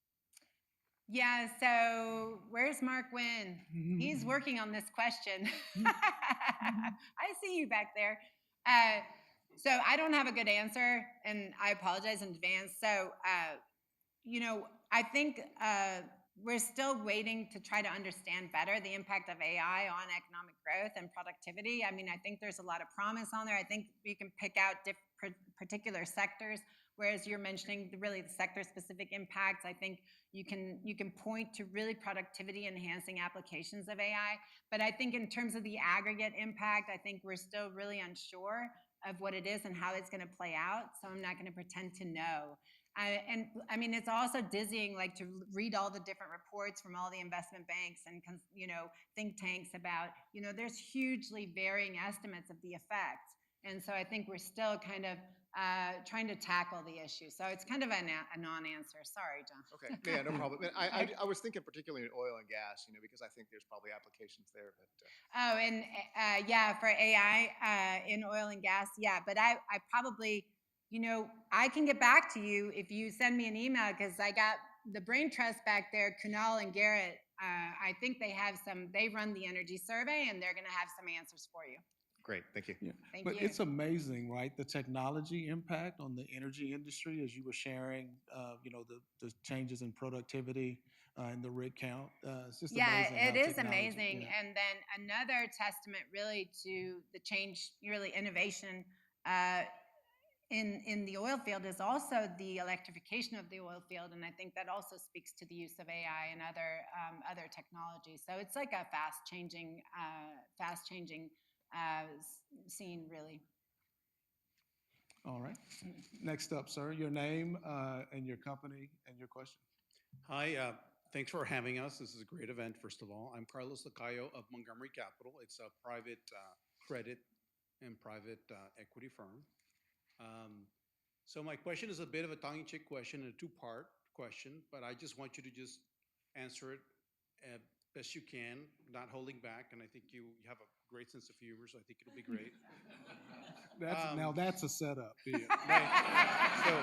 Yeah, so where's Mark Wynn? He's working on this question. I see you back there. So I don't have a good answer, and I apologize in advance. So, I think we're still waiting to try to understand better the impact of AI on economic growth and productivity. I mean, I think there's a lot of promise on there. I think you can pick out particular sectors, whereas you're mentioning the sector-specific impacts. I think you can point to really productivity-enhancing applications of AI. But I think in terms of the aggregate impact, I think we're still really unsure of what it is and how it's going to play out. So I'm not going to pretend to know. And I mean, it's also dizzying, like to read all the different reports from all the investment banks and think tanks about, there's hugely varying estimates of the effects. And so I think we're still kind of trying to tackle the issue. So it's kind of a non-answer. Sorry, John. Okay, yeah, no problem. I was thinking particularly in oil and gas, because I think there's probably applications there. Oh, and yeah, for AI in oil and gas, yeah. But I probably, I can get back to you if you send me an email, because I got the brain trust back there, Kunal and Garrett. I think they run the energy survey, and they're going to have some answers for you. Great, thank you. Yeah. Thank but you. It's amazing, right? The technology impact on the energy industry, as you were sharing, the changes in productivity and the rig count. It's just amazing. Yeah, it is amazing. Yeah. And then another testament really to the change, really innovation in the oil field is also the electrification of the oil field. And I think that also speaks to the use of AI and other technologies. So it's like a fast changing scene, really. All right. Next up, sir, your name and your company and your question. Hi, thanks for having us. This is a great event, first of all. I'm Carlos Lacayo of Montgomery Capital. It's a private credit and private equity firm. So my question is a bit of a tongue-in-cheek question, a two-part question, but I just want you to just answer it best you can, not holding back. And I think you have a great sense of humor, so I think it'll be great. Now that's a setup. Yeah. Right. So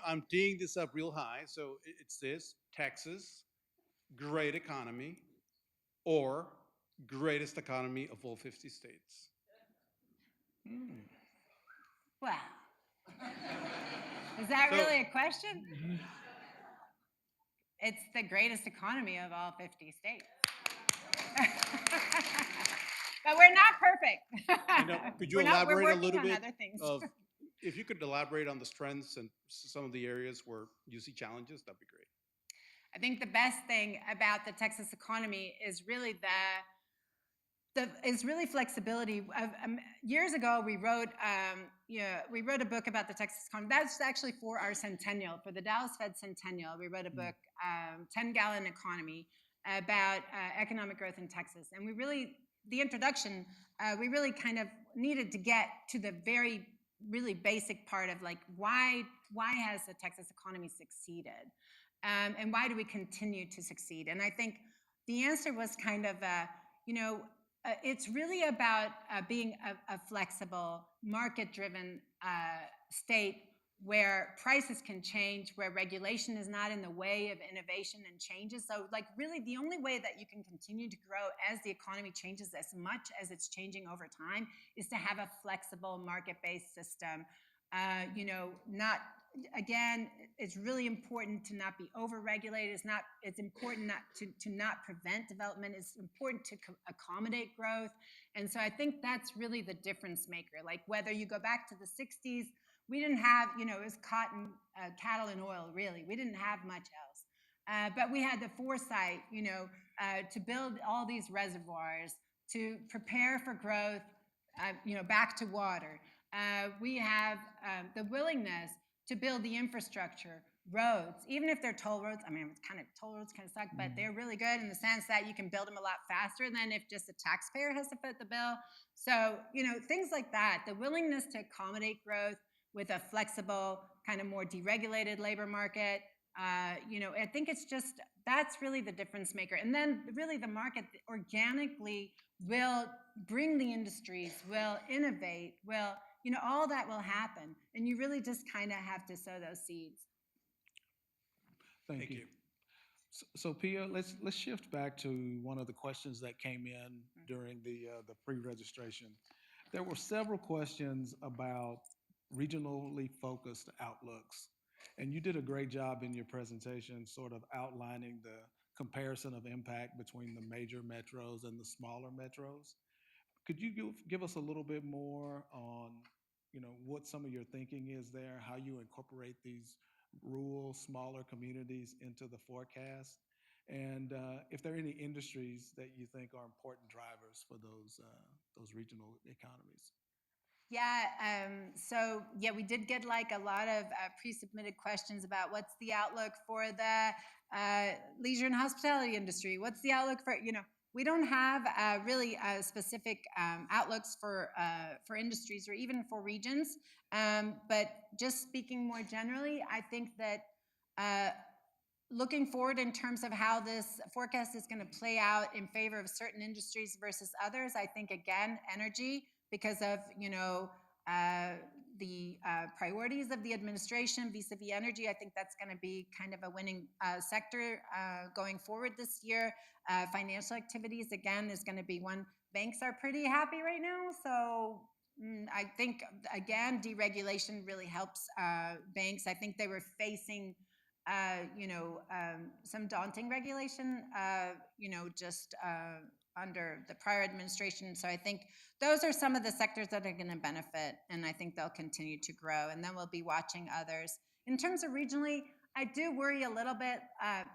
I'm teeing this up real high. So it's this: Texas, great economy, or greatest economy of all 50 states. Wow. Is that So- really a question? It's the greatest economy of all 50 states. But we're not perfect. Could you We're not, we're elaborate a working little on bit other things. of, if you could elaborate on the strengths and some of the areas where you see challenges, that'd be great. I think the best thing about the Texas economy is really is really flexibility. Years ago, we wrote a book about the Texas economy. That's actually for our centennial, for the Dallas Fed centennial. We wrote a book, 10-Gallon Economy, about economic growth in Texas. And the introduction, we really kind of needed to get to the very, really basic part of like, why has the Texas economy succeeded? And why do we continue to succeed? And I think the answer was kind of, it's really about being a flexible, market-driven state where prices can change, where regulation is not in the way of innovation and changes. So, like, really, the only way that you can continue to grow as the economy changes as much as it's changing over time is to have a flexible, market-based system. Not again, it's really important to not be overregulated. It's important not to not prevent development. It's important to accommodate growth. And so I think that's really the difference maker. Like whether you go back to the 60s, we didn't have, it was cotton, cattle, and oil, really. We didn't have much else. But we had the foresight, to build all these reservoirs, to prepare for growth, back to water. We have the willingness to build the infrastructure, roads, even if they're toll roads. I mean, toll roads kind of suck, but they're really good in the sense that you can build them a lot faster than if just the taxpayer has to foot the bill. So, things like that, the willingness to accommodate growth with a flexible, kind of more deregulated labor market. I think that's really the difference maker. And then really the market organically will bring the industries, will innovate, all that will happen. And you really just kind of have to sow those seeds. Thank you. So Pia, let's shift back to one of the questions that came in during the pre-registration. There were several questions about regionally focused outlooks, and you did a great job in your presentation, sort of outlining the comparison of impact between the major metros and the smaller metros. Could you give us a little bit more on, what some of your thinking is there, how you incorporate these rural, smaller communities into the forecast, and if there are any industries that you think are important drivers for those regional economies? Yeah, we did get like a lot of pre-submitted questions about what's the outlook for the leisure and hospitality industry. What's the outlook for, we don't have really specific outlooks for industries or even for regions. But just speaking more generally, I think that looking forward in terms of how this forecast is going to play out in favor of certain industries versus others, I think, again, energy, because of, the priorities of the administration vis-a-vis energy. I think that's going to be kind of a winning sector going forward this year. Financial activities, again, is going to be one. Banks are pretty happy right now. So I think, again, deregulation really helps banks. I think they were facing some daunting regulation, just under the prior administration. So I think those are some of the sectors that are going to benefit, and I think they'll continue to grow. And then we'll be watching others. In terms of regionally, I do worry a little bit.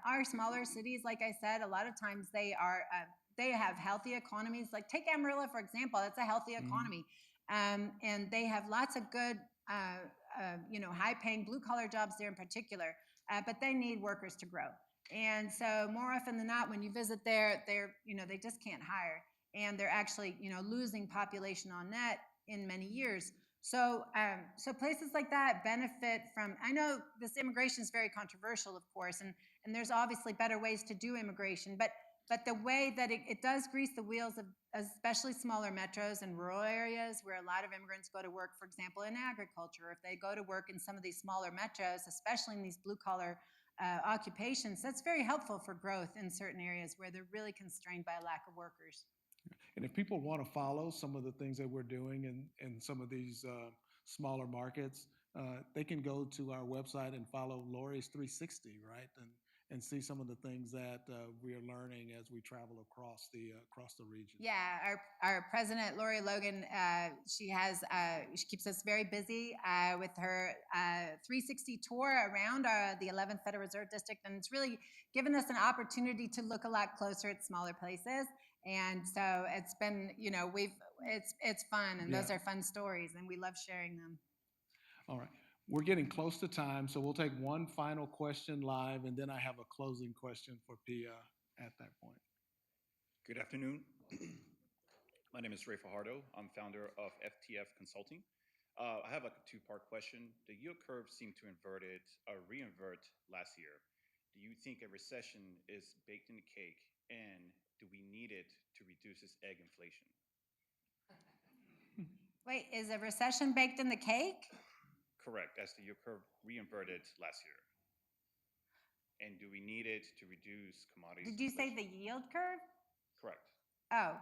Our smaller cities, like I said, a lot of times they have healthy economies. Like take Amarillo, for example, it's a healthy economy. And they have lots of good, high-paying blue-collar jobs there in particular. But they need workers to grow. And so more often than not, when you visit there, they just can't hire. And they're actually, losing population on net in many years. So places like that benefit from. I know this immigration is very controversial, of course, and there's obviously better ways to do immigration, but the way that it does grease the wheels of especially smaller metros and rural areas where a lot of immigrants go to work, for example, in agriculture, or if they go to work in some of these smaller metros, especially in these blue collar occupations, that's very helpful for growth in certain areas where they're really constrained by a lack of workers. And if people want to follow some of the things that we're doing in some of these smaller markets, they can go to our website and follow Lori's 360, right? And see some of the things that we are learning as we travel across the region. Yeah, our president, Lori Logan, she keeps us very busy with her 360 tour around the 11th Federal Reserve District, and it's really given us an opportunity to look a lot closer at smaller places. And so it's been, it's fun, and those Yeah. are fun stories, and we love sharing them. All right. We're getting close to time, so we'll take one final question live, and then I have a closing question for Pia at that point. Good afternoon. My name is Ray Fajardo. I'm founder of FTF Consulting. I have a two-part question. The yield curve seemed to re-invert last year. Do you think a recession is baked in the cake, and do we need it to reduce this egg inflation? Wait, is a recession baked in the cake? Correct, as the yield curve re-inverted last year. And do we need it to reduce commodities? Did you say inflation? the yield curve? Correct. Oh.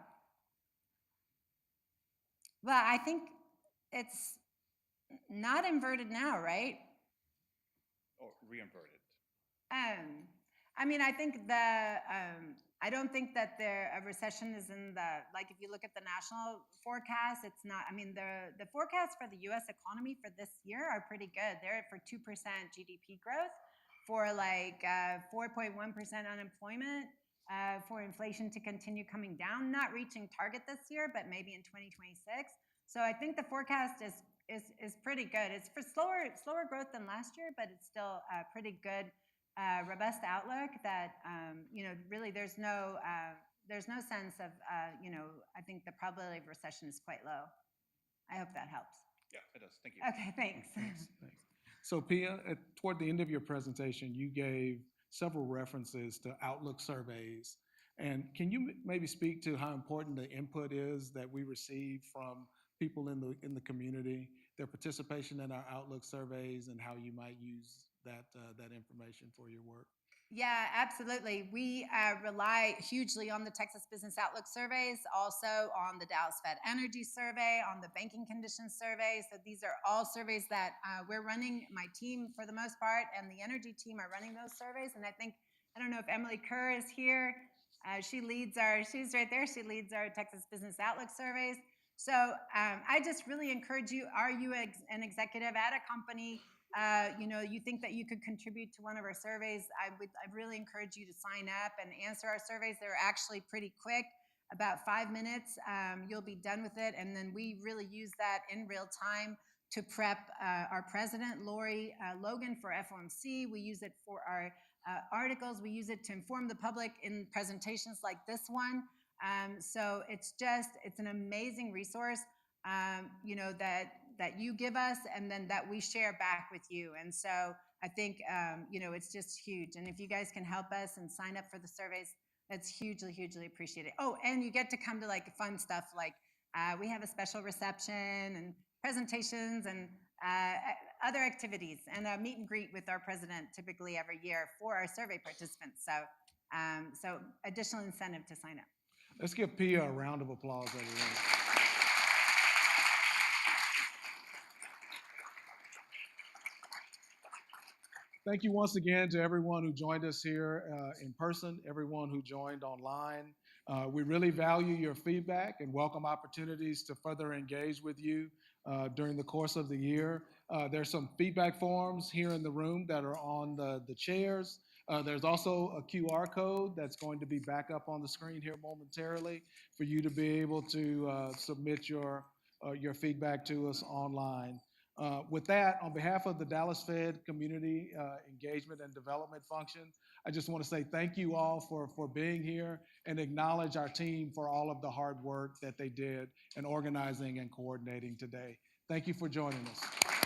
Well, I think it's not inverted now, right? Or re-inverted? I mean, I think I don't think that a recession is in the, like, if you look at the national forecast, it's not, I mean, the forecasts for the US economy for this year are pretty good. They're for 2% GDP growth, for like 4.1% unemployment, for inflation to continue coming down, not reaching target this year, but maybe in 2026. So I think the forecast is pretty good. It's for slower growth than last year, but it's still a pretty good, robust outlook that, really there's no sense of, I think the probability of recession is quite low. I hope that helps. Yeah, it does. Thank you. Okay, thanks. Thanks. So Pia, toward the end of your presentation, you gave several references to Outlook surveys. And can you maybe speak to how important the input is that we receive from people in the community, their participation in our Outlook surveys, and how you might use that information for your work? Yeah, absolutely. We rely hugely on the Texas Business Outlook surveys, also on the Dallas Fed Energy Survey, on the Banking Conditions Survey. So these are all surveys that we're running. My team, for the most part, and the energy team are running those surveys. And I don't know if Emily Kerr is here. She's right there. She leads our Texas Business Outlook surveys. So I just really encourage you, are you an executive at a company? You think that you could contribute to one of our surveys, I'd really encourage you to sign up and answer our surveys. They're actually pretty quick, about 5 minutes. You'll be done with it. And then we really use that in real time to prep our president, Lori Logan, for FOMC. We use it for our articles. We use it to inform the public in presentations like this one. So it's an amazing resource, that you give us, and then that we share back with you. And so I think, it's just huge. And if you guys can help us and sign up for the surveys, that's hugely, hugely appreciated. Oh, and you get to come to like fun stuff, like we have a special reception and presentations and other activities, and a meet and greet with our president typically every year for our survey participants. So additional incentive to sign up. Let's give Pia a round of applause, everyone. Thank you once again to everyone who joined us here in person, everyone who joined online. We really value your feedback and welcome opportunities to further engage with you during the course of the year. There's some feedback forms here in the room that are on the chairs. There's also a QR code that's going to be back up on the screen here momentarily for you to be able to submit your feedback to us online. With that, on behalf of the Dallas Fed Community Engagement and Development Function, I just want to say thank you all for being here and acknowledge our team for all of the hard work that they did in organizing and coordinating today. Thank you for joining us.